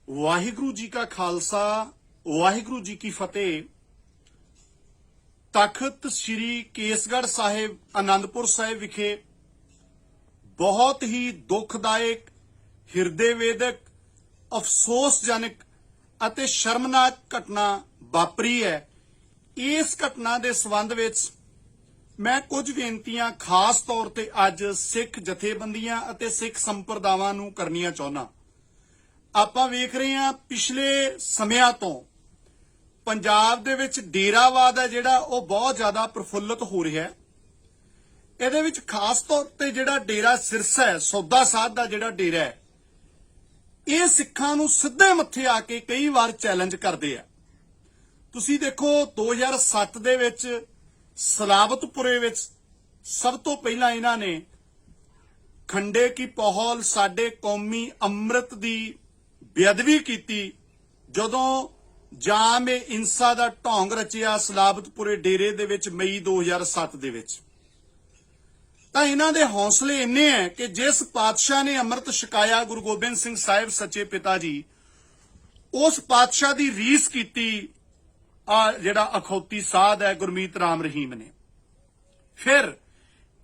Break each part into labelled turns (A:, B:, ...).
A: ਵਾਹਿਗੁਰੂ ਜੀ ਕਾ ਖਾਲਸਾ ਵਾਹਿਗੁਰੂ ਜੀ ਕੀ ਫਤਿਹ। ਤਖਤ ਸ੍ਰੀ ਕੇਸਗੜ੍ਹ ਸਾਹਿਬ ਆਨੰਦਪੁਰ ਸਾਹਿਬ ਵਿਖੇ ਬਹੁਤ ਹੀ ਦੁਖਦਾਇਕ, ਹਿਰਦੇ ਵੇਦਕ, ਅਫਸੋਸਜਨਕ ਅਤੇ ਸ਼ਰਮਨਾਕ ਘਟਨਾ ਵਾਪਰੀ ਹੈ। ਇਸ ਘਟਨਾ ਦੇ ਸੰਬੰਧ ਵਿੱਚ ਮੈਂ ਕੁਝ ਬੇਨਤੀਆਂ ਖਾਸ ਤੌਰ ਤੇ ਅੱਜ ਸਿੱਖ ਜਥੇਬੰਦੀਆਂ ਅਤੇ ਸਿੱਖ ਸੰਪਰਦਾਵਾਂ ਨੂੰ ਕਰਨੀਆਂ ਚਾਹੁੰਦਾ। ਆਪਾਂ ਵੇਖ ਰਹੇ ਹਾਂ ਪਿਛਲੇ ਸਮਿਆਂ ਤੋਂ ਪੰਜਾਬ ਦੇ ਵਿੱਚ ਡੇਰਾਵਾਦ ਹੈ ਜਿਹੜਾ ਉਹ ਬਹੁਤ ਜ਼ਿਆਦਾ ਪ੍ਰਫੁੱਲਤ ਹੋ ਰਿਹਾ ਹੈ। ਇਹਦੇ ਵਿੱਚ ਖਾਸ ਤੌਰ ਤੇ ਜਿਹੜਾ ਡੇਰਾ ਸਿਰਸਾ ਹੈ, ਸੌਦਾ ਸਾਧ ਦਾ ਜਿਹੜਾ ਡੇਰਾ ਹੈ, ਇਹ ਸਿੱਖਾਂ ਨੂੰ ਸਿੱਧੇ ਮੱਥੇ ਆ ਕੇ ਕਈ ਵਾਰ ਚੈਲੰਜ ਕਰਦੇ ਆ। ਤੁਸੀਂ ਦੇਖੋ 2007 ਦੇ ਵਿੱਚ ਸਲਾਬਤਪੁਰੇ ਵਿੱਚ ਸਭ ਤੋਂ ਪਹਿਲਾਂ ਇਹਨਾਂ ਨੇ ਖੰਡੇ ਕੀ ਪਹੌਲ ਸਾਡੇ ਕੌਮੀ ਅੰਮ੍ਰਿਤ ਦੀ ਬੇਅਦਬੀ ਕੀਤੀ। ਜਦੋਂ ਜਾਮ ਇੰਸਾ ਦਾ ਢੋਂਗ ਰਚਿਆ ਸਲਾਬਤਪੁਰੇ ਡੇਰੇ ਦੇ ਵਿੱਚ ਮਈ 2007 ਦੇ ਵਿੱਚ, ਤਾਂ ਇਹਨਾਂ ਦੇ ਹੌਸਲੇ ਇੰਨੇ ਹੈ ਕਿ ਜਿਸ ਪਾਤਸ਼ਾਹ ਨੇ ਅੰਮ੍ਰਿਤ ਛਕਾਇਆ ਗੁਰੂ ਗੋਬਿੰਦ ਸਿੰਘ ਸਾਹਿਬ ਸੱਚੇ ਪਿਤਾ ਜੀ, ਉਸ ਪਾਤਸ਼ਾਹ ਦੀ ਰੀਸ ਕੀਤੀ ਆ ਜਿਹੜਾ ਅਖੌਤੀ ਸਾਧ ਹੈ ਗੁਰਮੀਤ ਰਾਮ ਰਹੀਮ ਨੇ। ਫਿਰ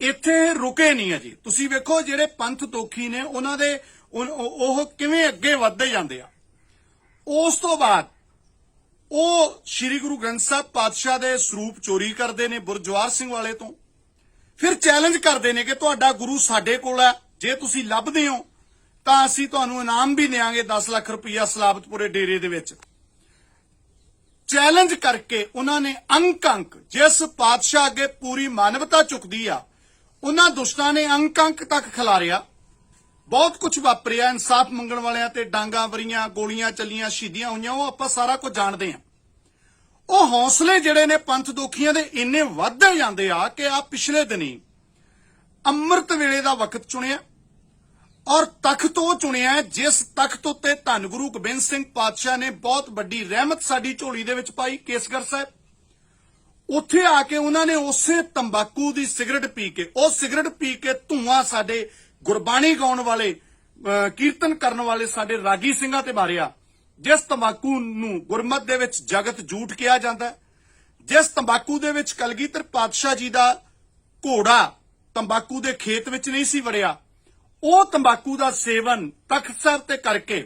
A: ਇੱਥੇ ਰੁਕੇ ਨਹੀਂ ਹੈ ਜੀ। ਤੁਸੀਂ ਵੇਖੋ ਜਿਹੜੇ ਪੰਥ ਦੋਖੀ ਨੇ ਉਹਨਾਂ ਦੇ ਉਹ ਕਿਵੇਂ ਅੱਗੇ ਵੱਧਦੇ ਜਾਂਦੇ ਆ। ਉਸ ਤੋਂ ਬਾਅਦ ਉਹ ਸ੍ਰੀ ਗੁਰੂ ਗ੍ਰੰਥ ਸਾਹਿਬ ਪਾਤਸ਼ਾਹ ਦੇ ਸਰੂਪ ਚੋਰੀ ਕਰਦੇ ਨੇ ਬੁਰਜਵਾਰ ਸਿੰਘ ਵਾਲੇ ਤੋਂ। ਫਿਰ ਚੈਲੰਜ ਕਰਦੇ ਨੇ ਕਿ ਤੁਹਾਡਾ ਗੁਰੂ ਸਾਡੇ ਕੋਲ ਹੈ, ਜੇ ਤੁਸੀਂ ਲੱਭਦੇ ਹੋ ਤਾਂ ਅਸੀਂ ਤੁਹਾਨੂੰ ਇਨਾਮ ਵੀ ਦੇਵਾਂਗੇ 10 ਲੱਖ ਰੁਪਈਆ ਸਲਾਬਤਪੁਰੇ ਡੇਰੇ ਦੇ ਵਿੱਚ। ਚੈਲੰਜ ਕਰਕੇ ਉਹਨਾਂ ਨੇ ਅੰਕ ਜਿਸ ਪਾਤਸ਼ਾਹ ਅੱਗੇ ਪੂਰੀ ਮਾਨਵਤਾ ਝੁਕਦੀ ਆ, ਉਹਨਾਂ ਦੁਸ਼ਟਾਂ ਨੇ ਅੰਕ ਤੱਕ ਖਿਲਾਰਿਆ। ਬਹੁਤ ਕੁਝ ਵਾਪਰਿਆ, ਇਨਸਾਫ ਮੰਗਣ ਵਾਲਿਆਂ ਤੇ ਡਾਂਗਾ ਵਰੀਆਂ, ਗੋਲੀਆਂ ਚੱਲੀਆਂ, ਸ਼ਹੀਦੀਆਂ ਹੋਈਆਂ, ਉਹ ਆਪਾਂ ਸਾਰਾ ਕੁਝ ਜਾਣਦੇ ਹਾਂ। ਉਹ ਹੌਸਲੇ ਜਿਹੜੇ ਨੇ ਪੰਥ ਦੋਖੀਆਂ ਦੇ ਇੰਨੇ ਵੱਧਦੇ ਜਾਂਦੇ ਆ ਕਿ ਆ ਪਿਛਲੇ ਦਿਨੀ ਅੰਮ੍ਰਿਤ ਵੇਲੇ ਦਾ ਵਕਤ ਚੁਣਿਆ ਔਰ ਤਖਤ ਉਹ ਚੁਣਿਆ ਜਿਸ ਤਖਤ ਉੱਤੇ ਧੰਨ ਗੁਰੂ ਗੋਬਿੰਦ ਸਿੰਘ ਪਾਤਸ਼ਾਹ ਨੇ ਬਹੁਤ ਵੱਡੀ ਰਹਿਮਤ ਸਾਡੀ ਝੋਲੀ ਦੇ ਵਿੱਚ ਪਾਈ, ਕੇਸਗੜ੍ਹ ਸਾਹਿਬ। ਉੱਥੇ ਆ ਕੇ ਉਹਨਾਂ ਨੇ ਉਸੇ ਤੰਬਾਕੂ ਦੀ ਸਿਗਰਟ ਪੀ ਕੇ, ਉਹ ਸਿਗਰਟ ਪੀ ਕੇ ਧੂਆਂ ਸਾਡੇ ਗੁਰਬਾਣੀ ਗਾਉਣ ਵਾਲੇ, ਕੀਰਤਨ ਕਰਨ ਵਾਲੇ ਸਾਡੇ ਰਾਗੀ ਸਿੰਘਾਂ ਤੇ ਮਾਰਿਆ। ਜਿਸ ਤੰਬਾਕੂ ਨੂੰ ਗੁਰਮਤ ਦੇ ਵਿੱਚ ਜਗਤ ਝੂਠ ਕਿਹਾ ਜਾਂਦਾ, ਜਿਸ ਤੰਬਾਕੂ ਦੇ ਵਿੱਚ ਕਲਗੀਧਰ ਪਾਤਸ਼ਾਹ ਜੀ ਦਾ ਘੋੜਾ ਤੰਬਾਕੂ ਦੇ ਖੇਤ ਵਿੱਚ ਨਹੀਂ ਸੀ ਵੜਿਆ, ਉਹ ਤੰਬਾਕੂ ਦਾ ਸੇਵਨ ਤਖਤ ਸਾਹਿਬ ਤੇ ਕਰਕੇ,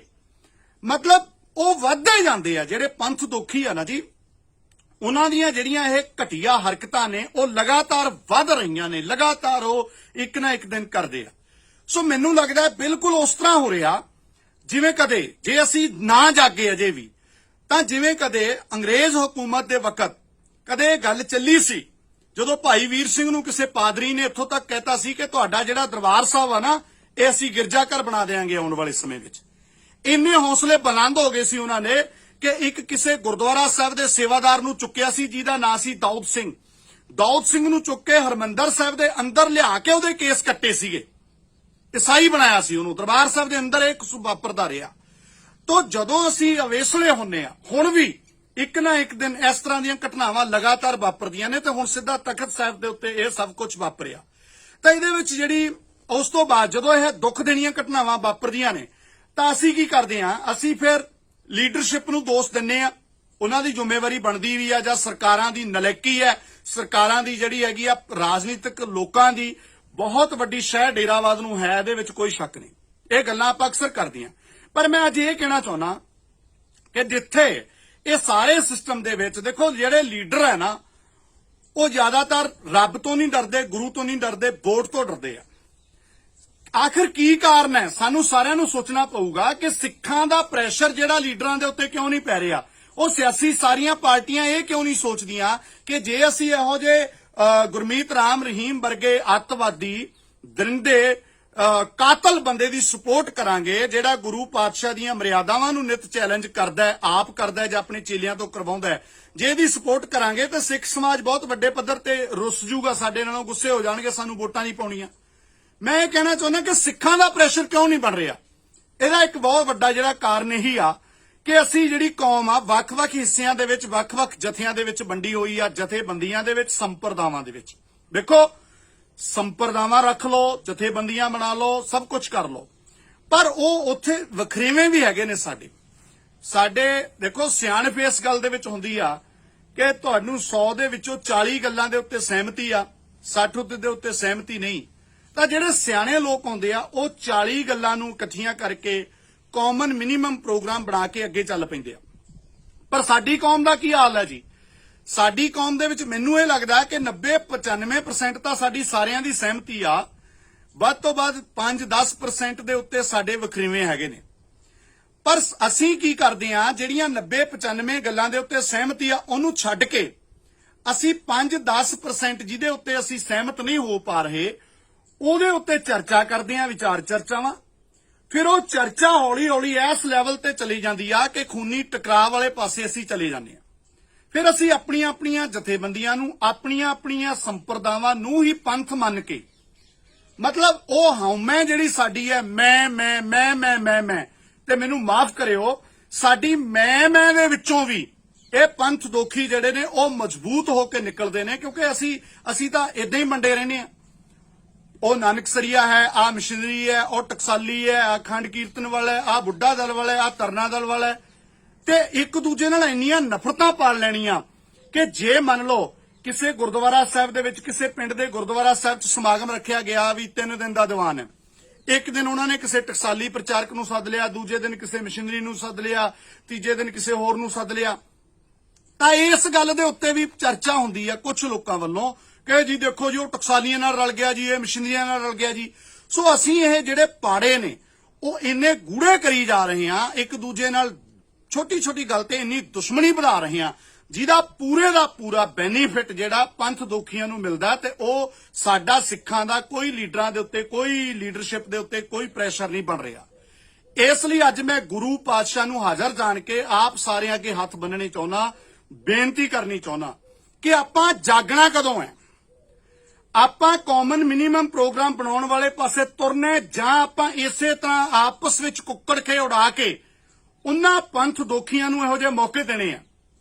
A: ਮਤਲਬ ਉਹ ਵੱਧਦੇ ਜਾਂਦੇ ਆ। ਜਿਹੜੇ ਪੰਥ ਦੋਖੀ ਆ ਨਾ ਜੀ, ਉਹਨਾਂ ਦੀਆਂ ਜਿਹੜੀਆਂ ਇਹ ਘਟੀਆ ਹਰਕਤਾਂ ਨੇ ਉਹ ਲਗਾਤਾਰ ਵੱਧ ਰਹੀਆਂ ਨੇ, ਲਗਾਤਾਰ ਉਹ ਇੱਕ ਨਾ ਇੱਕ ਦਿਨ ਕਰਦੇ ਆ। ਸੋ ਮੈਨੂੰ ਲੱਗਦਾ ਹੈ ਬਿਲਕੁਲ ਉਸ ਤਰ੍ਹਾਂ ਹੋ ਰਿਹਾ ਜਿਵੇਂ ਕਦੇ, ਜੇ ਅਸੀਂ ਨਾ ਜਾਗੇ ਅਜੇ ਵੀ, ਤਾਂ ਜਿਵੇਂ ਕਦੇ ਅੰਗਰੇਜ਼ ਹਕੂਮਤ ਦੇ ਵਕਤ ਕਦੇ ਗੱਲ ਚੱਲੀ ਸੀ, ਜਦੋਂ ਭਾਈ ਵੀਰ ਸਿੰਘ ਨੂੰ ਕਿਸੇ ਪਾਦਰੀ ਨੇ ਇੱਥੋਂ ਤੱਕ ਕਹਿਤਾ ਸੀ ਕਿ ਤੁਹਾਡਾ ਜਿਹੜਾ ਦਰਬਾਰ ਸਾਹਿਬ ਆ ਨਾ, ਇਹ ਅਸੀਂ ਗਿਰਜਾ ਘਰ ਬਣਾ ਦੇਵਾਂਗੇ ਆਉਣ ਵਾਲੇ ਸਮੇਂ ਵਿੱਚ। ਇੰਨੇ ਹੌਸਲੇ ਬੁਲੰਦ ਹੋ ਗਏ ਸੀ ਉਹਨਾਂ ਨੇ ਕਿ ਇੱਕ ਕਿਸੇ ਗੁਰਦੁਆਰਾ ਸਾਹਿਬ ਦੇ ਸੇਵਾਦਾਰ ਨੂੰ ਚੁੱਕਿਆ ਸੀ ਜਿਹਦਾ ਨਾਂ ਸੀ ਦਾਊਦ ਸਿੰਘ। ਦਾਊਦ ਸਿੰਘ ਨੂੰ ਚੁੱਕ ਕੇ ਹਰਮੰਦਰ ਸਾਹਿਬ ਦੇ ਅੰਦਰ ਲਿਆ ਕੇ ਉਹਦੇ ਕੇਸ ਕੱਟੇ ਸੀਗੇ, ਈਸਾਈ ਬਣਾਇਆ ਸੀ ਉਹਨੂੰ। ਦਰਬਾਰ ਸਾਹਿਬ ਦੇ ਅੰਦਰ ਇਹ ਵਾਪਰਦਾ ਰਿਹਾ। ਤੋਂ ਜਦੋਂ ਅਸੀਂ ਅਵੇਸਲੇ ਹੁੰਨੇ ਆ, ਹੁਣ ਵੀ ਇੱਕ ਨਾ ਇੱਕ ਦਿਨ ਇਸ ਤਰ੍ਹਾਂ ਦੀਆਂ ਘਟਨਾਵਾਂ ਲਗਾਤਾਰ ਵਾਪਰਦੀਆਂ ਨੇ, ਤੇ ਹੁਣ ਸਿੱਧਾ ਤਖਤ ਸਾਹਿਬ ਦੇ ਉੱਤੇ ਇਹ ਸਭ ਕੁਝ ਵਾਪਰਿਆ। ਤਾਂ ਇਹਦੇ ਵਿੱਚ ਜਿਹੜੀ ਉਸ ਤੋਂ ਬਾਅਦ ਜਦੋਂ ਇਹ ਦੁੱਖ ਦੇਣੀਆਂ ਘਟਨਾਵਾਂ ਵਾਪਰਦੀਆਂ ਨੇ, ਤਾਂ ਅਸੀਂ ਕੀ ਕਰਦੇ ਹਾਂ, ਅਸੀਂ ਫਿਰ ਲੀਡਰਸ਼ਿਪ ਨੂੰ ਦੋਸ਼ ਦਿੰਨੇ ਆ। ਉਹਨਾਂ ਦੀ ਜ਼ਿੰਮੇਵਾਰੀ ਬਣਦੀ ਵੀ ਆ, ਜਾਂ ਸਰਕਾਰਾਂ ਦੀ ਨਲਾਇਕੀ ਹੈ, ਸਰਕਾਰਾਂ ਦੀ ਜਿਹੜੀ ਹੈਗੀ ਆ, ਰਾਜਨੀਤਿਕ ਲੋਕਾਂ ਦੀ ਬਹੁਤ ਵੱਡੀ ਸ਼ਹਿ ਡੇਰਾਵਾਦ ਨੂੰ ਹੈ, ਇਹਦੇ ਵਿੱਚ ਕੋਈ ਸ਼ੱਕ ਨਹੀਂ। ਇਹ ਗੱਲਾਂ ਆਪਾਂ ਅਕਸਰ ਕਰਦੇ ਹਾਂ। ਪਰ ਮੈਂ ਅੱਜ ਇਹ ਕਹਿਣਾ ਚਾਹੁੰਦਾ ਕਿ ਜਿੱਥੇ ਇਹ ਸਾਰੇ ਸਿਸਟਮ ਦੇ ਵਿੱਚ ਦੇਖੋ, ਜਿਹੜੇ ਲੀਡਰ ਹੈ ਨਾ, ਉਹ ਜ਼ਿਆਦਾਤਰ ਰੱਬ ਤੋਂ ਨਹੀਂ ਡਰਦੇ, ਗੁਰੂ ਤੋਂ ਨਹੀਂ ਡਰਦੇ, ਵੋਟ ਤੋਂ ਡਰਦੇ ਆ। ਆਖਿਰ ਕੀ ਕਾਰਨ ਹੈ? ਸਾਨੂੰ ਸਾਰਿਆਂ ਨੂੰ ਸੋਚਣਾ ਪਊਗਾ ਕਿ ਸਿੱਖਾਂ ਦਾ ਪ੍ਰੈਸ਼ਰ ਜਿਹੜਾ ਲੀਡਰਾਂ ਦੇ ਉੱਤੇ ਕਿਉਂ ਨਹੀਂ ਪੈ ਰਿਹਾ। ਉਹ ਸਿਆਸੀ ਸਾਰੀਆਂ ਪਾਰਟੀਆਂ ਇਹ ਕਿਉਂ ਨਹੀਂ ਸੋਚਦੀਆਂ ਕਿ ਜੇ ਅਸੀਂ ਇਹੋ ਜਿਹੇ ਗੁਰਮੀਤ ਰਾਮ ਰਹੀਮ ਵਰਗੇ ਅੱਤਵਾਦੀ, ਦਰਿੰਦੇ, ਕਾਤਲ ਬੰਦੇ ਦੀ ਸਪੋਰਟ ਕਰਾਂਗੇ, ਜਿਹੜਾ ਗੁਰੂ ਪਾਤਸ਼ਾਹ ਦੀਆਂ ਮਰਿਆਦਾਵਾਂ ਨੂੰ ਨਿਤ ਚੈਲੰਜ ਕਰਦਾ ਹੈ, ਆਪ ਕਰਦਾ ਹੈ ਜਾਂ ਆਪਣੇ ਚੇਲਿਆਂ ਤੋਂ ਕਰਵਾਉਂਦਾ ਹੈ, ਜੇ ਇਹਦੀ ਸਪੋਰਟ ਕਰਾਂਗੇ ਤਾਂ ਸਿੱਖ ਸਮਾਜ ਬਹੁਤ ਵੱਡੇ ਪੱਧਰ ਤੇ ਰੁੱਸ ਜੂਗਾ, ਸਾਡੇ ਨਾਲੋਂ ਗੁੱਸੇ ਹੋ ਜਾਣਗੇ, ਸਾਨੂੰ ਵੋਟਾਂ ਨਹੀਂ ਪਾਉਣੀਆਂ। ਮੈਂ ਇਹ ਕਹਿਣਾ ਚਾਹੁੰਦਾ ਕਿ ਸਿੱਖਾਂ ਦਾ ਪ੍ਰੈਸ਼ਰ ਕਿਉਂ ਨਹੀਂ ਬਣ ਰਿਹਾ। ਇਹਦਾ ਇੱਕ ਬਹੁਤ ਵੱਡਾ ਜਿਹੜਾ ਕਾਰਨ ਇਹੀ ਆ ਕਿ ਅਸੀਂ ਜਿਹੜੀ ਕੌਮ ਆ, ਵੱਖ-ਵੱਖ ਹਿੱਸਿਆਂ ਦੇ ਵਿੱਚ, ਵੱਖ-ਵੱਖ ਜਥਿਆਂ ਦੇ ਵਿੱਚ ਵੰਡੀ ਹੋਈ ਆ, ਜਥੇਬੰਦੀਆਂ ਦੇ ਵਿੱਚ, ਸੰਪਰਦਾਵਾਂ ਦੇ ਵਿੱਚ। ਵੇਖੋ, ਸੰਪਰਦਾਵਾਂ ਰੱਖ ਲਓ, ਜਥੇਬੰਦੀਆਂ ਬਣਾ ਲਓ, ਸਭ ਕੁਝ ਕਰ ਲਓ, ਪਰ ਉਹ ਉੱਥੇ ਵਖਰੇਵੇਂ ਵੀ ਹੈਗੇ ਨੇ ਸਾਡੇ। ਸਾਡੇ ਦੇਖੋ ਸਿਆਣਪ ਇਸ ਗੱਲ ਦੇ ਵਿੱਚ ਹੁੰਦੀ ਆ ਕਿ ਤੁਹਾਨੂੰ 100 ਦੇ ਵਿੱਚੋਂ 40 ਗੱਲਾਂ ਦੇ ਉੱਤੇ ਸਹਿਮਤੀ ਆ, 60 ਦੇ ਉੱਤੇ ਸਹਿਮਤੀ ਨਹੀਂ। ਤਾਂ ਜਿਹੜੇ ਸਿਆਣੇ ਲੋਕ ਹੁੰਦੇ ਆ ਉਹ 40 ਗੱਲਾਂ ਨੂੰ ਇਕੱਠੀਆਂ ਕਰਕੇ ਕਾਮਨ ਮਿਨੀਮਮ ਪ੍ਰੋਗਰਾਮ ਬਣਾ ਕੇ ਅੱਗੇ ਚੱਲ ਪੈਂਦੇ ਆ। ਪਰ ਸਾਡੀ ਕੌਮ ਦਾ ਕੀ ਹਾਲ ਹੈ ਜੀ? ਸਾਡੀ ਕੌਮ ਦੇ ਵਿੱਚ ਮੈਨੂੰ ਇਹ ਲੱਗਦਾ ਕਿ 90-95% ਤਾਂ ਸਾਡੀ ਸਾਰਿਆਂ ਦੀ ਸਹਿਮਤੀ ਆ, ਵੱਧ ਤੋਂ ਵੱਧ 5-10% ਦੇ ਉੱਤੇ ਸਾਡੇ ਵਖਰੇਵੇਂ ਹੈਗੇ ਨੇ। ਪਰ ਅਸੀਂ ਕੀ ਕਰਦੇ ਆ, ਜਿਹੜੀਆਂ 90-95 ਗੱਲਾਂ ਦੇ ਉੱਤੇ ਸਹਿਮਤੀ ਆ ਉਹਨੂੰ ਛੱਡ ਕੇ ਅਸੀਂ 5-10% ਜਿਹਦੇ ਉੱਤੇ ਅਸੀਂ ਸਹਿਮਤ ਨਹੀਂ ਹੋ ਪਾ ਰਹੇ ਉਹਦੇ ਉੱਤੇ ਚਰਚਾ ਕਰਦੇ ਆ, ਵਿਚਾਰ ਚਰਚਾਵਾਂ। ਫਿਰ ਉਹ ਚਰਚਾ ਹੌਲੀ-ਹੌਲੀ ਇਸ ਲੈਵਲ ਤੇ ਚਲੀ ਜਾਂਦੀ ਆ ਕਿ ਖੂਨੀ ਟਕਰਾਅ ਵਾਲੇ ਪਾਸੇ ਅਸੀਂ ਚਲੇ ਜਾਂਦੇ ਆ। ਫਿਰ ਅਸੀਂ ਆਪਣੀਆਂ ਜਥੇਬੰਦੀਆਂ ਨੂੰ, ਆਪਣੀਆਂ ਸੰਪਰਦਾਵਾਂ ਨੂੰ ਹੀ ਪੰਥ ਮੰਨ ਕੇ, ਮਤਲਬ ਉਹ ਹਉਮੈ ਜਿਹੜੀ ਸਾਡੀ ਹੈ, ਮੈਂ ਤੇ ਮੈਨੂੰ ਮਾਫ ਕਰਿਓ, ਸਾਡੀ ਮੈਂ ਦੇ ਵਿੱਚੋਂ ਵੀ ਇਹ ਪੰਥ ਦੋਖੀ ਜਿਹੜੇ ਨੇ ਉਹ ਮਜ਼ਬੂਤ ਹੋ ਕੇ ਨਿਕਲਦੇ ਨੇ, ਕਿਉਂਕਿ ਅਸੀਂ ਤਾਂ ਇਦਾਂ ਹੀ ਮੰਡੇ ਰਹਿੰਦੇ ਆ। ਉਹ ਨਾਨਕਸਰੀਆ ਹੈ, ਆ ਮਿਸ਼ਨਰੀ ਹੈ, ਉਹ ਟਕਸਾਲੀ ਹੈ, ਆ ਖੰਡ ਕੀਰਤਨ ਵਾਲਾ ਹੈ, ਆ ਬੁੱਢਾ ਦਲ ਵਾਲਾ ਹੈ, ਆ ਤਰਨਾ ਦਲ ਵਾਲਾ ਹੈ, ਤੇ ਇੱਕ ਦੂਜੇ ਨਾਲ ਇੰਨੀਆਂ ਨਫ਼ਰਤਾਂ ਪਾਲ ਲੈਣੀਆਂ ਕਿ ਜੇ ਮੰਨ ਲਓ ਕਿਸੇ ਗੁਰਦੁਆਰਾ ਸਾਹਿਬ ਦੇ ਵਿੱਚ, ਕਿਸੇ ਪਿੰਡ ਦੇ ਗੁਰਦੁਆਰਾ ਸਾਹਿਬ 'ਚ ਸਮਾਗਮ ਰੱਖਿਆ ਗਿਆ ਵੀ 3 ਦਿਨ ਦਾ ਦੀਵਾਨ ਹੈ, ਇੱਕ ਦਿਨ ਉਹਨਾਂ ਨੇ ਕਿਸੇ ਟਕਸਾਲੀ ਪ੍ਰਚਾਰਕ ਨੂੰ ਸੱਦ ਲਿਆ, ਦੂਜੇ ਦਿਨ ਕਿਸੇ ਮਿਸ਼ਨਰੀ ਨੂੰ ਸੱਦ ਲਿਆ, ਤੀਜੇ ਦਿਨ ਕਿਸੇ ਹੋਰ ਨੂੰ ਸੱਦ ਲਿਆ, ਤਾਂ ਇਸ ਗੱਲ ਦੇ ਉੱਤੇ ਵੀ ਚਰਚਾ ਹੁੰਦੀ ਆ ਕੁਝ ਲੋਕਾਂ ਵੱਲੋਂ ਕਿ ਜੀ ਦੇਖੋ ਜੀ ਉਹ ਟਕਸਾਲੀਆਂ ਨਾਲ ਰਲ ਗਿਆ ਜੀ, ਇਹ ਮਿਸ਼ਨਰੀਆਂ ਨਾਲ ਰਲ ਗਿਆ ਜੀ। ਸੋ ਅਸੀਂ ਇਹ ਜਿਹੜੇ ਪਾੜੇ ਨੇ ਉਹ ਇੰਨੇ ਗੂੜੇ ਕਰੀ ਜਾ ਰਹੇ ਹਾਂ, ਇੱਕ ਦੂਜੇ ਨਾਲ ਛੋਟੀ ਗੱਲ ਤੇ ਇੰਨੀ ਦੁਸ਼ਮਣੀ ਵਧਾ ਰਹੇ ਹਾਂ, ਜਿਹਦਾ ਪੂਰੇ ਦਾ ਪੂਰਾ ਬੈਨੀਫਿਟ ਜਿਹੜਾ ਪੰਥ ਦੋਖੀਆਂ ਨੂੰ ਮਿਲਦਾ, ਤੇ ਉਹ ਸਾਡਾ ਸਿੱਖਾਂ ਦਾ ਕੋਈ ਲੀਡਰਾਂ ਦੇ ਉੱਤੇ, ਕੋਈ ਲੀਡਰਸ਼ਿਪ ਦੇ ਉੱਤੇ ਕੋਈ ਪ੍ਰੈਸ਼ਰ ਨਹੀਂ ਬਣ ਰਿਹਾ। ਇਸ ਲਈ ਅੱਜ ਮੈਂ ਗੁਰੂ ਪਾਤਸ਼ਾਹ ਨੂੰ ਹਾਜ਼ਰ ਜਾਣ ਕੇ ਆਪ ਸਾਰਿਆਂ ਅੱਗੇ ਹੱਥ ਬੰਨਣੇ ਚਾਹੁੰਦਾ, ਬੇਨਤੀ ਕਰਨੀ ਚਾਹੁੰਦਾ ਕਿ ਆਪਾਂ ਜਾਗਣਾ ਕਦੋਂ ਹੈ? ਆਪਾਂ ਕਾਮਨ ਮਿਨੀਮਮ ਪ੍ਰੋਗਰਾਮ ਬਣਾਉਣ ਵਾਲੇ ਪਾਸੇ ਤੁਰਨੇ, ਜਾਂ ਆਪਾਂ ਇਸੇ ਤਰ੍ਹਾਂ ਆਪਸ ਵਿੱਚ ਕੁੱਕੜ ਖੇ ਉਡਾ ਕੇ ਉਹਨਾਂ ਪੰਥ ਦੋਖੀਆਂ ਨੂੰ ਇਹੋ ਜਿਹੇ ਮੌਕੇ ਦੇਣੇ ਆ?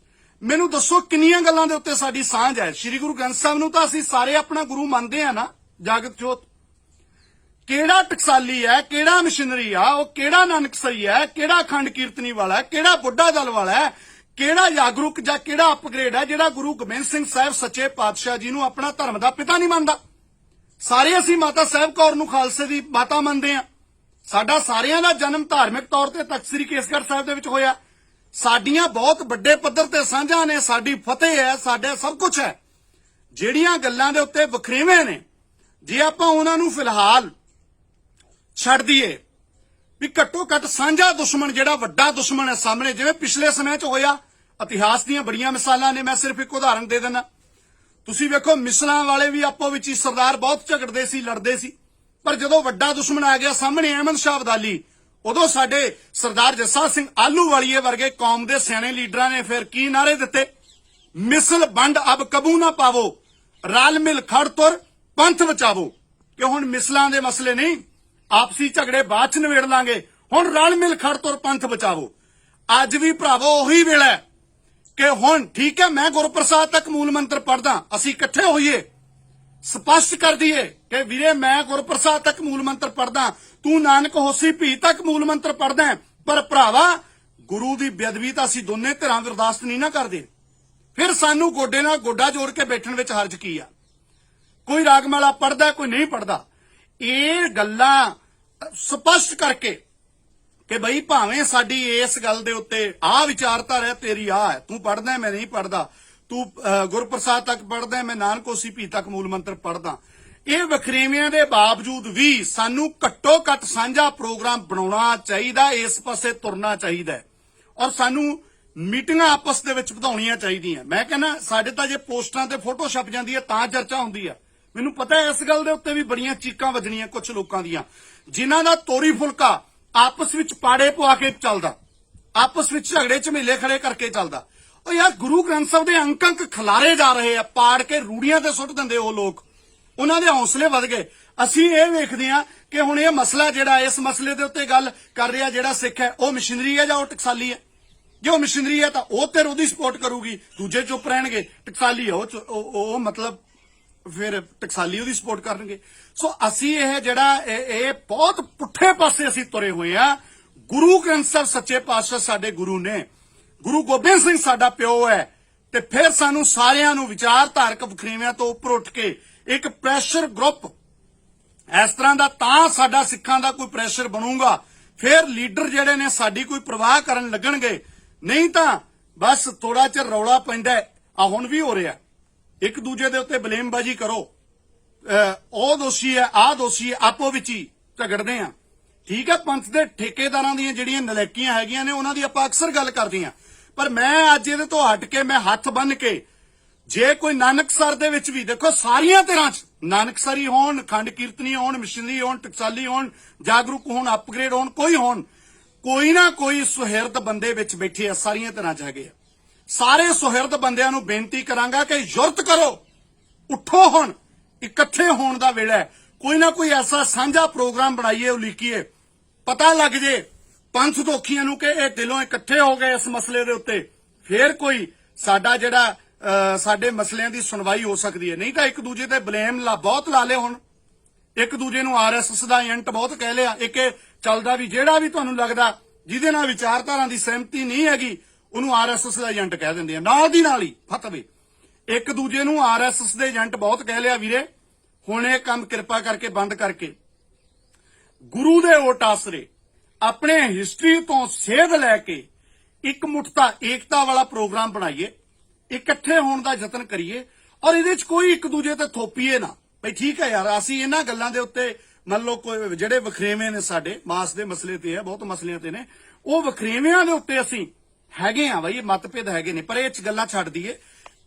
A: ਮੈਨੂੰ ਦੱਸੋ ਕਿੰਨੀਆਂ ਗੱਲਾਂ ਦੇ ਉੱਤੇ ਸਾਡੀ ਸਾਂਝ ਹੈ? ਸ੍ਰੀ ਗੁਰੂ ਗ੍ਰੰਥ ਸਾਹਿਬ ਨੂੰ ਤਾਂ ਅਸੀਂ ਸਾਰੇ ਆਪਣਾ ਗੁਰੂ ਮੰਨਦੇ ਆ ਨਾ, ਜਾਗਤ ਜੋਤ। ਕਿਹੜਾ ਟਕਸਾਲੀ ਹੈ, ਕਿਹੜਾ ਮਿਸ਼ਨਰੀ ਆ, ਉਹ ਕਿਹੜਾ ਨਾਨਕਸਰੀ ਹੈ, ਕਿਹੜਾ ਖੰਡ ਕੀਰਤਨੀ ਵਾਲਾ, ਕਿਹੜਾ ਬੁੱਢਾ ਦਲ ਵਾਲਾ, ਕਿਹੜਾ ਜਾਗਰੂਕ ਜਾਂ ਕਿਹੜਾ ਅਪਗ੍ਰੇਡ ਹੈ ਜਿਹੜਾ ਗੁਰੂ ਗੋਬਿੰਦ ਸਿੰਘ ਸਾਹਿਬ ਸੱਚੇ ਪਾਤਸ਼ਾਹ ਜੀ ਨੂੰ ਆਪਣਾ ਧਰਮ ਦਾ ਪਿਤਾ ਨਹੀਂ ਮੰਨਦਾ? ਸਾਰੇ ਅਸੀਂ ਮਾਤਾ ਸਾਹਿਬ ਕੌਰ ਨੂੰ ਖਾਲਸੇ ਦੀ ਮਾਤਾ ਮੰਨਦੇ ਆ। ਸਾਡਾ ਸਾਰਿਆਂ ਦਾ ਜਨਮ ਧਾਰਮਿਕ ਤੌਰ ਤੇ ਤਖ਼ਤ ਸ੍ਰੀ ਕੇਸਗੜ੍ਹ ਸਾਹਿਬ ਦੇ ਵਿੱਚ ਹੋਇਆ। ਸਾਡੀਆਂ ਬਹੁਤ ਵੱਡੇ ਪੱਧਰ ਤੇ ਸਾਂਝਾਂ ਨੇ, ਸਾਡੀ ਫਤਿਹ ਹੈ, ਸਾਡੇ ਸਭ ਕੁਝ ਹੈ। ਜਿਹੜੀਆਂ ਗੱਲਾਂ ਦੇ ਉੱਤੇ ਵਖਰੇਵੇਂ ਨੇ, ਜੇ ਆਪਾਂ ਉਹਨਾਂ ਨੂੰ ਫਿਲਹਾਲ ਛੱਡ ਦਈਏ ਵੀ ਘੱਟੋ ਘੱਟ ਸਾਂਝਾ ਦੁਸ਼ਮਣ ਜਿਹੜਾ ਵੱਡਾ ਦੁਸ਼ਮਣ ਹੈ ਸਾਹਮਣੇ, ਜਿਵੇਂ ਪਿਛਲੇ ਸਮੇਂ 'ਚ ਹੋਇਆ, ਇਤਿਹਾਸ ਦੀਆਂ ਬੜੀਆਂ ਮਿਸਾਲਾਂ ਨੇ, ਮੈਂ ਸਿਰਫ ਇੱਕ ਉਦਾਹਰਣ ਦੇ ਦਿੰਦਾ। ਤੁਸੀਂ ਵੇਖੋ ਮਿਸਲਾਂ ਵਾਲੇ ਵੀ ਆਪੋ ਵਿੱਚ ਹੀ ਸਰਦਾਰ ਬਹੁਤ ਝਗੜਦੇ ਸੀ, ਲੜਦੇ ਸੀ, ਪਰ ਜਦੋਂ ਵੱਡਾ ਦੁਸ਼ਮਣ ਆ ਗਿਆ ਸਾਹਮਣੇ ਅਹਿਮਦ ਸ਼ਾਹ ਅਬਦਾਲੀ, ਉਦੋਂ ਸਾਡੇ ਸਰਦਾਰ ਜੱਸਾ ਸਿੰਘ ਆਹਲੂਵਾਲੀਏ ਵਰਗੇ ਕੌਮ ਦੇ ਸਿਆਣੇ ਲੀਡਰਾਂ ਨੇ ਫਿਰ ਕੀ ਨਾਰੇ ਦਿੱਤੇ? ਮਿਸਲ ਵੰਡ ਅਬ ਕਬੂ ਨਾ ਪਾਵੋ, ਰਲ ਮਿਲ ਖੜ ਤੁਰ ਪੰਥ ਬਚਾਵੋ। ਕਿ ਹੁਣ ਮਿਸਲਾਂ ਦੇ ਮਸਲੇ ਨਹੀਂ, ਆਪਸੀ ਝਗੜੇ ਬਾਅਦ ਚ ਨਿਬੇੜ ਲਾਂਗੇ, ਹੁਣ ਰਲ ਮਿਲ ਖੜ ਤੁਰ ਪੰਥ ਬਚਾਵੋ। ਅੱਜ ਵੀ ਭਰਾਵੋ ਉਹੀ ਵੇਲਾ ਹੈ ਕਿ ਹੁਣ ਠੀਕ ਹੈ, ਮੈਂ ਗੁਰਪ੍ਰਸਾਦ ਤੱਕ ਮੂਲ ਮੰਤਰ ਪੜ੍ਹਦਾ, ਅਸੀਂ ਇਕੱਠੇ ਹੋਈਏ, ਸਪਸ਼ਟ ਕਰ ਦਈਏ ਕਿ ਵੀਰੇ ਮੈਂ ਗੁਰਪ੍ਰਸਾਦ ਤੱਕ ਮੂਲ ਮੰਤਰ ਪੜ੍ਹਦਾ, ਤੂੰ ਨਾਨਕ ਹੋਸੀ ਭੀ ਤੱਕ ਮੂਲ ਮੰਤਰ ਪੜ੍ਹਦਾ, ਪਰ ਭਰਾਵਾ ਗੁਰੂ ਦੀ ਬੇਅਦਬੀ ਤਾਂ ਅਸੀਂ ਦੋਨੇ ਧਿਰਾਂ ਬਰਦਾਸ਼ਤ ਨਹੀਂ ਨਾ ਕਰਦੇ। ਫਿਰ ਸਾਨੂੰ ਗੋਡੇ ਨਾਲ ਗੋਡਾ ਜੋੜ ਕੇ ਬੈਠਣ ਵਿੱਚ ਹਰਜ ਕੀ ਆ? ਕੋਈ ਰਾਗਮਾਲਾ ਪੜ੍ਹਦਾ, ਕੋਈ ਨਹੀਂ ਪੜ੍ਹਦਾ। ਇਹ ਗੱਲਾਂ ਸਪਸ਼ਟ ਕਰਕੇ ਕਿ ਬਈ ਭਾਵੇਂ ਸਾਡੀ ਇਸ ਗੱਲ ਦੇ ਉੱਤੇ ਆਹ ਵਿਚਾਰਧਾਰਾ ਹੈ, ਤੇਰੀ ਆਹ ਹੈ, ਤੂੰ ਪੜ੍ਹਦਾ ਮੈਂ ਨਹੀਂ ਪੜ੍ਹਦਾ, ਤੂੰ ਗੁਰਪ੍ਰਸਾਦ ਤੱਕ ਪੜ੍ਹਦਾ ਮੈਂ ਨਾਨਕ ਹੋਸੀ ਭੀ ਤੱਕ ਮੂਲ ਮੰਤਰ ਪੜ੍ਹਦਾ, ਇਹ ਵਖਰੇਵਿਆਂ ਦੇ ਬਾਵਜੂਦ ਵੀ ਸਾਨੂੰ ਘੱਟੋ ਘੱਟ ਸਾਂਝਾ ਪ੍ਰੋਗਰਾਮ ਬਣਾਉਣਾ ਚਾਹੀਦਾ, ਇਸ ਪਾਸੇ ਤੁਰਨਾ ਚਾਹੀਦਾ ਹੈ, ਔਰ ਸਾਨੂੰ ਮੀਟਿੰਗਾਂ ਆਪਸ ਦੇ ਵਿੱਚ ਵਧਾਉਣੀਆਂ ਚਾਹੀਦੀਆਂ। ਮੈਂ ਕਹਿੰਦਾ ਸਾਡੇ ਤਾਂ ਜੇ ਪੋਸਟਾਂ ਤੇ ਫੋਟੋ ਛਪ ਜਾਂਦੀ ਹੈ ਤਾਂ ਚਰਚਾ ਹੁੰਦੀ ਹੈ। ਮੈਨੂੰ ਪਤਾ ਹੈ ਇਸ ਗੱਲ ਦੇ ਉੱਤੇ ਵੀ ਬੜੀਆਂ ਚੀਕਾਂ ਵੱਜਣੀਆਂ ਕੁਝ ਲੋਕਾਂ ਦੀਆਂ, ਜਿਨ੍ਹਾਂ ਦਾ ਤੋਰੀ ਫੁਲਕਾ ਆਪਸ ਵਿੱਚ ਪਾੜੇ ਪਵਾ ਕੇ ਚੱਲਦਾ, ਆਪਸ ਵਿੱਚ ਝਗੜੇ ਝਮੇਲੇ ਖੜੇ ਕਰਕੇ ਚੱਲਦਾ। ਉਹ ਯਾਰ ਗੁਰੂ ਗ੍ਰੰਥ ਸਾਹਿਬ ਦੇ ਅੰਕ ਖਿਲਾਰੇ ਜਾ ਰਹੇ ਆ, ਪਾੜ ਕੇ ਰੂੜੀਆਂ ਤੇ ਸੁੱਟ ਦਿੰਦੇ ਉਹ ਲੋਕ, ਉਹਨਾਂ ਦੇ ਹੌਸਲੇ ਵੱਧ ਗਏ। ਅਸੀਂ ਇਹ ਵੇਖਦੇ ਹਾਂ ਕਿ ਹੁਣ ਇਹ ਮਸਲਾ ਜਿਹੜਾ, ਇਸ ਮਸਲੇ ਦੇ ਉੱਤੇ ਗੱਲ ਕਰ ਰਿਹਾ ਜਿਹੜਾ ਸਿੱਖ ਹੈ, ਉਹ ਮਿਸ਼ਨਰੀ ਹੈ ਜਾਂ ਉਹ ਟਕਸਾਲੀ ਹੈ? ਜੇ ਉਹ ਮਿਸ਼ਨਰੀ ਹੈ ਤਾਂ ਉਹ ਤੇ ਉਹਦੀ ਸਪੋਰਟ ਕਰੂਗੀ, ਦੂਜੇ ਚੁੱਪ ਰਹਿਣਗੇ। ਟਕਸਾਲੀ ਹੈ ਉਹ ਮਤਲਬ ਫਿਰ ਟਕਸਾਲੀ ਉਹਦੀ ਸਪੋਰਟ ਕਰਨਗੇ। ਸੋ ਅਸੀਂ ਇਹ ਜਿਹੜਾ ਇਹ ਬਹੁਤ ਪੁੱਠੇ ਪਾਸੇ ਅਸੀਂ ਤੁਰੇ ਹੋਏ ਆ। ਗੁਰੂ ਗ੍ਰੰਥ ਸਾਹਿਬ ਸੱਚੇ ਪਾਤਸ਼ਾਹ ਸਾਡੇ ਗੁਰੂ ਨੇ, ਗੁਰੂ ਗੋਬਿੰਦ ਸਿੰਘ ਸਾਡਾ ਪਿਓ ਹੈ, ਤੇ ਫਿਰ ਸਾਨੂੰ ਸਾਰਿਆਂ ਨੂੰ ਵਿਚਾਰਧਾਰਕ ਵਖਰੇਵਿਆਂ ਤੋਂ ਉੱਪਰ ਉੱਠ ਕੇ ਇੱਕ ਪ੍ਰੈਸ਼ਰ ਗਰੁੱਪ ਇਸ ਤਰ੍ਹਾਂ ਦਾ, ਤਾਂ ਸਾਡਾ ਸਿੱਖਾਂ ਦਾ ਕੋਈ ਪ੍ਰੈਸ਼ਰ ਬਣੂਗਾ, ਫਿਰ ਲੀਡਰ ਜਿਹੜੇ ਨੇ ਸਾਡੀ ਕੋਈ ਪ੍ਰਵਾਹ ਕਰਨ ਲੱਗਣਗੇ। ਨਹੀਂ ਤਾਂ ਬਸ ਥੋੜਾ ਚਿਰ ਰੌਲਾ ਪੈਂਦਾ, ਆ ਹੁਣ ਵੀ ਹੋ ਰਿਹਾ, ਇੱਕ ਦੂਜੇ ਦੇ ਉੱਤੇ ਬਲੇਮਬਾਜ਼ੀ ਕਰੋ, ਉਹ ਦੋਸ਼ੀ ਹੈ, ਆਹ ਦੋਸ਼ੀ ਹੈ, ਆਪੋ ਵਿੱਚ ਹੀ ਝਗੜਦੇ ਆ। ਠੀਕ ਹੈ, ਪੰਥ ਦੇ ਠੇਕੇਦਾਰਾਂ ਦੀਆਂ ਜਿਹੜੀਆਂ ਨਲਾਇਕੀਆਂ ਹੈਗੀਆਂ ਨੇ ਉਹਨਾਂ ਦੀ ਆਪਾਂ ਅਕਸਰ ਗੱਲ ਕਰਦੇ ਆ, ਪਰ ਮੈਂ ਅੱਜ ਇਹਦੇ ਤੋਂ ਹਟ ਕੇ ਮੈਂ ਹੱਥ ਬੰਨ ਕੇ, ਜੇ ਕੋਈ ਨਾਨਕਸਰ ਦੇ ਵਿੱਚ ਵੀ ਦੇਖੋ ਸਾਰੀਆਂ ਤਰ੍ਹਾਂ ਚ ਨਾਨਕਸਰੀ ਹੋਣ, ਖੰਡ ਕੀਰਤਨੀ ਹੋਣ, ਮਿਸ਼ਨਰੀ ਹੋਣ, ਟਕਸਾਲੀ ਹੋਣ, ਜਾਗਰੂਕ ਹੋਣ, ਅਪਗ੍ਰੇਡ ਹੋਣ, ਕੋਈ ਨਾ ਕੋਈ ਸੁਹਿਰਦ ਬੰਦੇ ਵਿੱਚ ਬੈਠੇ ਆ, ਸਾਰੀਆਂ ਤਰ੍ਹਾਂ ਚ ਹੈਗੇ ਆ। ਸਾਰੇ ਸੁਹਿਰਦ ਬੰਦਿਆਂ ਨੂੰ ਬੇਨਤੀ ਕਰਾਂਗਾ ਕਿ ਯੁਰਤ ਕਰੋ, ਉੱਠੋ, ਹੁਣ ਇਕੱਠੇ ਹੋਣ ਦਾ ਵੇਲਾ ਹੈ। ਕੋਈ ਨਾ ਕੋਈ ਐਸਾ ਸਾਂਝਾ ਪ੍ਰੋਗਰਾਮ ਬਣਾਈਏ, ਉਲੀਕੀਏ, ਪਤਾ ਲੱਗ ਜੇ ਪੰਥ ਦੋਖੀਆਂ ਨੂੰ ਕਿ ਇਹ ਦਿਲੋਂ ਇਕੱਠੇ ਹੋ ਗਏ ਇਸ ਮਸਲੇ ਦੇ ਉੱਤੇ, ਫੇਰ ਕੋਈ ਸਾਡਾ ਜਿਹੜਾ ਸਾਡੇ ਮਸਲਿਆਂ ਦੀ ਸੁਣਵਾਈ ਹੋ ਸਕਦੀ ਹੈ। ਨਹੀਂ ਤਾਂ ਇੱਕ ਦੂਜੇ ਤੇ ਬਲੇਮ ਬਹੁਤ ਲਾ ਲਏ, ਹੁਣ ਇੱਕ ਦੂਜੇ ਨੂੰ ਆਰਐਸਐਸ ਦਾ ਏਜੰਟ ਬਹੁਤ ਕਹਿ ਲਿਆ। ਇੱਕ ਚੱਲਦਾ ਵੀ ਜਿਹੜਾ ਵੀ ਤੁਹਾਨੂੰ ਲੱਗਦਾ ਜਿਹਦੇ ਨਾਲ ਵਿਚਾਰਧਾਰਾ ਦੀ ਸਹਿਮਤੀ ਨਹੀਂ ਹੈਗੀ ਉਹਨੂੰ ਆਰਐਸਐਸ ਦਾ ਏਜੰਟ ਕਹਿ ਦਿੰਦੇ ਆ, ਨਾਲ ਦੀ ਨਾਲ ਹੀ ਫਤਵੇ। ਇੱਕ ਦੂਜੇ ਨੂੰ ਆਰਐਸਐਸ ਦੇ ਏਜੰਟ ਬਹੁਤ ਕਹਿ ਲਿਆ ਵੀਰੇ, ਹੁਣ ਇਹ ਕੰਮ ਕਿਰਪਾ ਕਰਕੇ ਬੰਦ ਕਰਕੇ ਗੁਰੂ ਦੇ ਓਟ ਆਸਰੇ ਆਪਣੇ ਹਿਸਟਰੀ ਤੋਂ ਸੇਧ ਲੈ ਕੇ ਇੱਕ ਮੁੱਠਤਾ ਏਕਤਾ ਵਾਲਾ ਪ੍ਰੋਗਰਾਮ ਬਣਾਈਏ, ਇਕੱਠੇ ਹੋਣ ਦਾ ਯਤਨ ਕਰੀਏ, ਔਰ ਇਹਦੇ ਚ ਕੋਈ ਇੱਕ ਦੂਜੇ ਤੇ ਥੋਪੀਏ ਨਾ। ਬਈ ਠੀਕ ਹੈ ਯਾਰ, ਅਸੀਂ ਇਹਨਾਂ ਗੱਲਾਂ ਦੇ ਉੱਤੇ ਮੰਨ ਲਓ ਕੋਈ ਜਿਹੜੇ ਵਖਰੇਵੇਂ ਨੇ ਸਾਡੇ ਮਾਸ ਦੇ ਮਸਲੇ ਤੇ ਹੈ, ਬਹੁਤ ਮਸਲਿਆਂ ਤੇ ਨੇ, ਉਹ ਵਖਰੇਵਿਆਂ ਦੇ ਉੱਤੇ ਅਸੀਂ ਹੈਗੇ ਆ ਬਈ, ਮਤਭੇਦ ਹੈਗੇ ਨੇ, ਪਰ ਇਹ ਚ ਗੱਲਾਂ ਛੱਡ ਦਈਏ।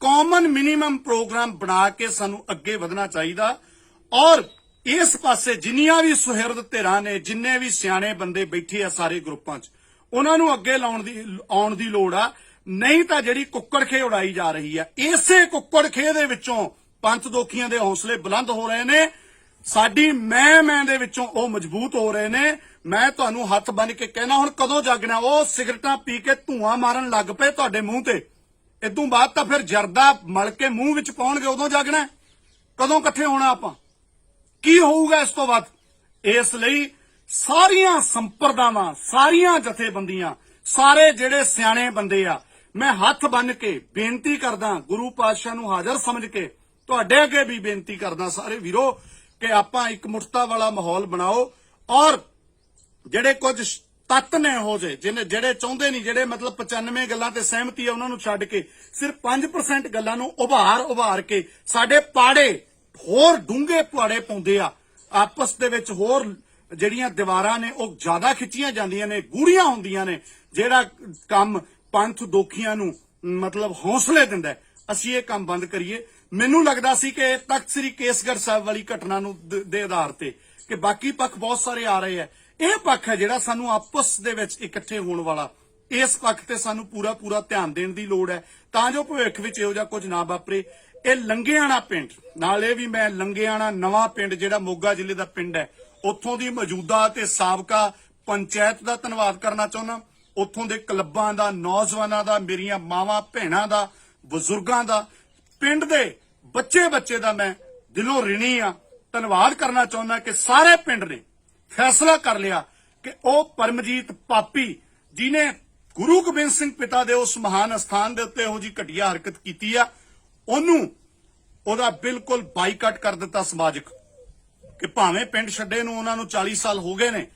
A: ਕਾਮਨ ਮਿਨੀਮਮ ਪ੍ਰੋਗਰਾਮ ਬਣਾ ਕੇ ਸਾਨੂੰ ਅੱਗੇ ਵਧਣਾ ਚਾਹੀਦਾ, ਔਰ ਇਸ ਪਾਸੇ ਜਿੰਨੀਆਂ ਵੀ ਸੁਹਿਰਦ ਧਿਰਾਂ ਨੇ, ਜਿੰਨੇ ਵੀ ਸਿਆਣੇ ਬੰਦੇ ਬੈਠੇ ਆ ਸਾਰੇ ਗਰੁੱਪਾਂ 'ਚ, ਉਹਨਾਂ ਨੂੰ ਅੱਗੇ ਆਉਣ ਦੀ ਲੋੜ ਆ। ਨਹੀਂ ਤਾਂ ਜਿਹੜੀ ਕੁੱਕੜ ਖੇ ਉਡਾਈ ਜਾ ਰਹੀ ਆ, ਇਸੇ ਕੁੱਕੜ ਖੇ ਦੇ ਵਿੱਚੋਂ ਪੰਥ ਦੋਖੀਆਂ ਦੇ ਹੌਸਲੇ ਬੁਲੰਦ ਹੋ ਰਹੇ ਨੇ, ਸਾਡੀ ਮੈਂ ਦੇ ਵਿੱਚੋਂ ਉਹ ਮਜ਼ਬੂਤ ਹੋ ਰਹੇ ਨੇ। ਮੈਂ ਤੁਹਾਨੂੰ ਹੱਥ ਬੰਨ ਕੇ ਕਹਿਣਾ, ਹੁਣ ਕਦੋਂ ਜਾਗਣਾ? ਉਹ ਸਿਗਰਟਾਂ ਪੀ ਕੇ ਧੂਆਂ ਮਾਰਨ ਲੱਗ ਪਏ ਤੁਹਾਡੇ ਮੂੰਹ ਤੇ, ਇਦੋਂ ਬਾਅਦ ਤਾਂ ਫਿਰ ਜਰਦਾ ਮਲ ਕੇ ਮੂੰਹ ਵਿੱਚ ਪਾਉਣਗੇ, ਉਦੋਂ ਜਾਗਣਾ। ਕਦੋਂ ਇਕੱਠੇ ਹੋਣਾ ਆਪਾਂ? ਕੀ ਹੋਊਗਾ ਇਸ ਤੋਂ ਬਾਅਦ? ਇਸ ਲਈ ਸਾਰੀਆਂ ਸੰਪਰਦਾਵਾਂ, ਸਾਰੀਆਂ ਜਥੇਬੰਦੀਆਂ, ਸਾਰੇ ਜਿਹੜੇ ਸਿਆਣੇ ਬੰਦੇ ਆ, ਮੈਂ ਹੱਥ ਬੰਨ ਕੇ ਬੇਨਤੀ ਕਰਦਾ, ਗੁਰੂ ਪਾਤਸ਼ਾਹ ਨੂੰ ਹਾਜ਼ਰ ਸਮਝ ਕੇ ਤੁਹਾਡੇ ਅੱਗੇ ਵੀ ਬੇਨਤੀ ਕਰਦਾ ਸਾਰੇ ਵੀਰੋ, ਕਿ ਆਪਾਂ ਇੱਕ ਮੁੱਠਤਾ ਵਾਲਾ ਮਾਹੌਲ ਬਣਾਓ, ਔਰ ਜਿਹੜੇ ਕੁਝ ਤੱਤ ਨੇ ਹੋ ਜੇ, ਜਿਹੜੇ ਚਾਹੁੰਦੇ ਨਹੀਂ, ਜਿਹੜੇ ਮਤਲਬ 95 ਗੱਲਾਂ ਤੇ ਸਹਿਮਤੀ ਆ ਉਹਨਾਂ ਨੂੰ ਛੱਡ ਕੇ ਸਿਰਫ 5% ਗੱਲਾਂ ਨੂੰ ਉਭਾਰ ਕੇ ਸਾਡੇ ਪਾੜੇ ਹੋਰ ਡੂੰਘੇ ਪਾੜੇ ਪਾਉਂਦੇ ਆ, ਆਪਸ ਦੇ ਵਿੱਚ ਹੋਰ ਜਿਹੜੀਆਂ ਦੀਵਾਰਾਂ ਨੇ ਉਹ ਜ਼ਿਆਦਾ ਖਿੱਚੀਆਂ ਜਾਂਦੀਆਂ ਨੇ, ਗੂੜੀਆਂ ਹੁੰਦੀਆਂ ਨੇ, ਜਿਹੜਾ ਕੰਮ ਪੰਥ ਦੋਖੀਆਂ ਨੂੰ ਮਤਲਬ ਹੌਸਲੇ ਦਿੰਦਾ, ਅਸੀਂ ਇਹ ਕੰਮ ਬੰਦ ਕਰੀਏ। ਮੈਨੂੰ ਲੱਗਦਾ ਸੀ ਕਿ ਤਖਤ ਸ੍ਰੀ ਕੇਸਗੜ੍ਹ ਸਾਹਿਬ ਵਾਲੀ ਘਟਨਾ ਨੂੰ ਦੇ ਆਧਾਰ ਤੇ ਕਿ ਬਾਕੀ ਪੱਖ ਬਹੁਤ ਸਾਰੇ ਆ ਰਹੇ ਆ, ਇਹ ਪੱਖ ਹੈ ਜਿਹੜਾ ਸਾਨੂੰ ਆਪਸ ਦੇ ਵਿੱਚ ਇਕੱਠੇ ਹੋਣ ਵਾਲਾ, ਇਸ ਪੱਖ ਤੇ ਸਾਨੂੰ ਪੂਰਾ ਧਿਆਨ ਦੇਣ ਦੀ ਲੋੜ ਹੈ, ਤਾਂ ਜੋ ਭਵਿੱਖ ਵਿੱਚ ਇਹੋ ਜਿਹਾ ਕੁਝ ਨਾ ਵਾਪਰੇ। ਇਹ ਲੰਗੇਆਣਾ ਪਿੰਡ, ਨਾਲ ਇਹ ਵੀ ਮੈਂ ਲੰਗੇਆਣਾ ਨਵਾਂ ਪਿੰਡ ਜਿਹੜਾ ਮੋਗਾ ਜ਼ਿਲ੍ਹੇ ਦਾ ਪਿੰਡ ਹੈ, ਉੱਥੋਂ ਦੀ ਮੌਜੂਦਾ ਤੇ ਸਾਬਕਾ ਪੰਚਾਇਤ ਦਾ ਧੰਨਵਾਦ ਕਰਨਾ ਚਾਹੁੰਦਾ, ਉੱਥੋਂ ਦੇ ਕਲੱਬਾਂ ਦਾ, ਨੌਜਵਾਨਾਂ ਦਾ, ਮੇਰੀਆਂ ਮਾਵਾਂ ਭੈਣਾਂ ਦਾ, ਬਜ਼ੁਰਗਾਂ ਦਾ, ਪਿੰਡ ਦੇ ਬੱਚੇ ਦਾ ਮੈਂ ਦਿਲੋਂ ਰਿਣੀ ਆ, ਧੰਨਵਾਦ ਕਰਨਾ ਚਾਹੁੰਦਾ ਕਿ ਸਾਰੇ ਪਿੰਡ ਨੇ ਫੈਸਲਾ ਕਰ ਲਿਆ ਕਿ ਉਹ ਪਰਮਜੀਤ ਪਾਪੀ ਜਿਹਨੇ ਗੁਰੂ ਗੋਬਿੰਦ ਸਿੰਘ ਪਿਤਾ ਦੇ ਉਸ ਮਹਾਨ ਅਸਥਾਨ ਦੇ ਉੱਤੇ ਇਹੋ ਜਿਹੀ ਘਟੀਆ ਹਰਕਤ ਕੀਤੀ ਆ, ਉਹਦਾ ਬਿਲਕੁਲ ਬਾਈਕਾਟ ਕਰ ਦਿੱਤਾ ਸਮਾਜਿਕ, ਕਿ ਭਾਵੇਂ ਪਿੰਡ ਛੱਡੇ ਨੂੰ ਉਹਨਾਂ ਨੂੰ 40 ਸਾਲ ਹੋ ਗਏ ਨੇ,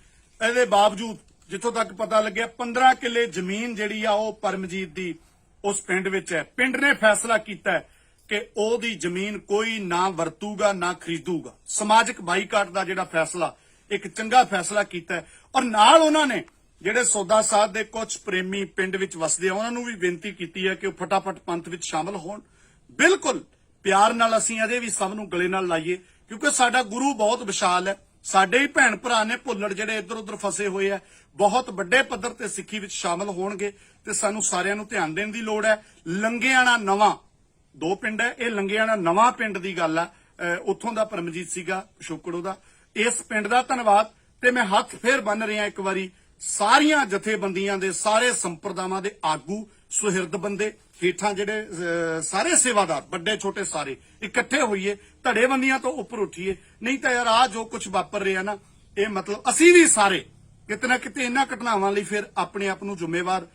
A: ਇਹਦੇ ਬਾਵਜੂਦ ਜਿੱਥੋਂ ਤੱਕ ਪਤਾ ਲੱਗਿਆ 15 ਕਿੱਲੇ ਜ਼ਮੀਨ ਜਿਹੜੀ ਆ ਉਹ ਪਰਮਜੀਤ ਦੀ ਉਸ ਪਿੰਡ ਵਿੱਚ ਹੈ। ਪਿੰਡ ਨੇ ਫੈਸਲਾ ਕੀਤਾ ਕਿ ਉਹਦੀ ਜ਼ਮੀਨ ਕੋਈ ਨਾ ਵਰਤੂਗਾ ਨਾ ਖਰੀਦੂਗਾ। ਸਮਾਜਿਕ ਬਾਈਕਾਟ ਦਾ ਜਿਹੜਾ ਫੈਸਲਾ, ਇੱਕ ਚੰਗਾ ਫੈਸਲਾ ਕੀਤਾ, ਔਰ ਨਾਲ ਉਹਨਾਂ ਨੇ ਜਿਹੜੇ ਸੌਦਾ ਸਾਧ ਦੇ ਕੁਝ ਪ੍ਰੇਮੀ ਪਿੰਡ ਵਿੱਚ ਵਸਦੇ ਆ ਉਹਨਾਂ ਨੂੰ ਵੀ ਬੇਨਤੀ ਕੀਤੀ ਹੈ ਕਿ ਉਹ ਫਟਾਫਟ ਪੰਥ ਵਿੱਚ ਸ਼ਾਮਲ ਹੋਣ। ਬਿਲਕੁਲ ਪਿਆਰ ਨਾਲ ਅਸੀਂ ਅਜੇ ਵੀ ਸਭ ਨੂੰ ਗਲੇ ਨਾਲ ਲਾਈਏ, ਕਿਉਂਕਿ ਸਾਡਾ ਗੁਰੂ ਬਹੁਤ ਵਿਸ਼ਾਲ ਹੈ। ਸਾਡੇ ਹੀ ਭੈਣ ਭਰਾ ਨੇ ਭੁੱਲੜ ਜਿਹੜੇ ਇੱਧਰ ਉੱਧਰ ਫਸੇ ਹੋਏ ਆ, ਬਹੁਤ ਵੱਡੇ ਪੱਧਰ ਤੇ ਸਿੱਖੀ ਵਿੱਚ ਸ਼ਾਮਲ ਹੋਣਗੇ, ਤੇ ਸਾਨੂੰ ਸਾਰਿਆਂ ਨੂੰ ਧਿਆਨ ਦੇਣ ਦੀ ਲੋੜ ਹੈ। ਲੰਗੇਆਣਾ ਨਵਾਂ 2 ਪਿੰਡ ਹੈ, ਇਹ ਲੰਗੇਆਣਾ ਨਵਾਂ ਪਿੰਡ ਦੀ ਗੱਲ ਆ, ਉੱਥੋਂ ਦਾ ਪਰਮਜੀਤ ਸੀਗਾ ਪਿਛੋਕੜੋਂ ਦਾ। ਇਸ ਪਿੰਡ ਦਾ ਧੰਨਵਾਦ, ਤੇ ਮੈਂ ਹੱਥ ਫੇਰ ਬੰਨ ਰਿਹਾ ਇੱਕ ਵਾਰੀ ਸਾਰੀਆਂ ਜਥੇਬੰਦੀਆਂ ਦੇ, ਸਾਰੇ ਸੰਪਰਦਾਵਾਂ ਦੇ ਆਗੂ, ਸੁਹਿਰਦ ਬੰਦੇ, ਹੇਠਾਂ ਜਿਹੜੇ ਸਾਰੇ ਸੇਵਾਦਾਰ, ਵੱਡੇ ਛੋਟੇ ਸਾਰੇ ਇਕੱਠੇ ਹੋਈਏ, ਧੜੇਬੰਦੀਆਂ ਤੋਂ ਉੱਪਰ ਉੱਠੀਏ। ਨਹੀਂ ਤਾਂ ਯਾਰ ਆ ਜੋ ਕੁਝ ਵਾਪਰ ਰਿਹਾ ਨਾ, ਇਹ ਮਤਲਬ ਅਸੀਂ ਵੀ ਸਾਰੇ ਕਿਤੇ ਨਾ ਕਿਤੇ ਇਹਨਾਂ ਘਟਨਾਵਾਂ ਲਈ ਫਿਰ ਆਪਣੇ ਆਪ ਨੂੰ ਜ਼ਿੰਮੇਵਾਰ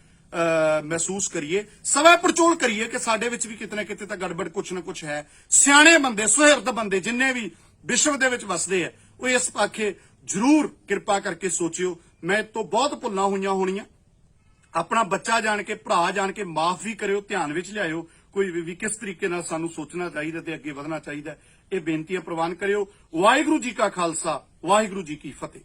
A: ਮਹਿਸੂਸ ਕਰੀਏ, ਸਵੈ ਪੜਚੋਲ ਕਰੀਏ ਕਿ ਸਾਡੇ ਵਿੱਚ ਵੀ ਕਿਤੇ ਨਾ ਕਿਤੇ ਤਾਂ ਗੜਬੜ ਕੁਛ ਨਾ ਕੁਛ ਹੈ। ਸਿਆਣੇ ਬੰਦੇ, ਸੁਹਿਰਦ ਬੰਦੇ ਜਿੰਨੇ ਵੀ ਵਿਸ਼ਵ ਦੇ ਵਿੱਚ ਵਸਦੇ ਆ, ਉਹ ਇਸ ਪਾਖੇ ਜ਼ਰੂਰ ਕਿਰਪਾ ਕਰਕੇ ਸੋਚਿਓ। ਮੈਂ ਤੋਂ ਬਹੁਤ ਭੁੱਲਾਂ ਹੋਈਆਂ ਹੋਣੀਆਂ, ਆਪਣਾ ਬੱਚਾ ਜਾਣ ਕੇ, ਭਰਾ ਜਾਣ ਕੇ ਮਾਫ ਵੀ ਕਰਿਓ, ਧਿਆਨ ਵਿੱਚ ਲਿਆਇਓ ਕੋਈ ਵੀ ਕਿਸ ਤਰੀਕੇ ਨਾਲ ਸਾਨੂੰ ਸੋਚਣਾ ਚਾਹੀਦਾ ਤੇ ਅੱਗੇ ਵਧਣਾ ਚਾਹੀਦਾ। ਇਹ ਬੇਨਤੀਆਂ ਪ੍ਰਵਾਨ ਕਰਿਓ। ਵਾਹਿਗੁਰੂ ਜੀ ਕਾ ਖਾਲਸਾ, ਵਾਹਿਗੁਰੂ ਜੀ ਕੀ ਫਤਿਹ।